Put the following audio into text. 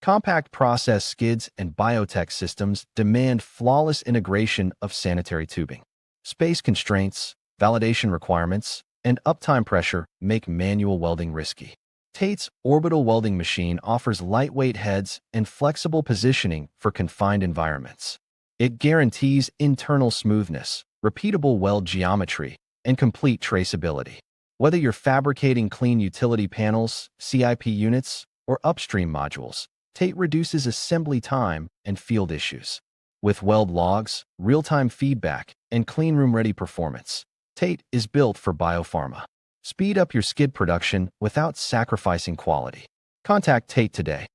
Compact process skids and biotech systems demand flawless integration of sanitary tubing. Space constraints, validation requirements, and uptime pressure make manual welding risky. TATE's orbital welding machine offers lightweight heads and flexible positioning for confined environments. It guarantees internal smoothness, repeatable weld geometry, and complete traceability. Whether you're fabricating clean utility panels, CIP units, or upstream modules, TATE reduces assembly time and field issues. With weld logs, real-time feedback, and cleanroom-ready performance, TATE is built for biopharma. Speed up your skid production without sacrificing quality. Contact TATE today.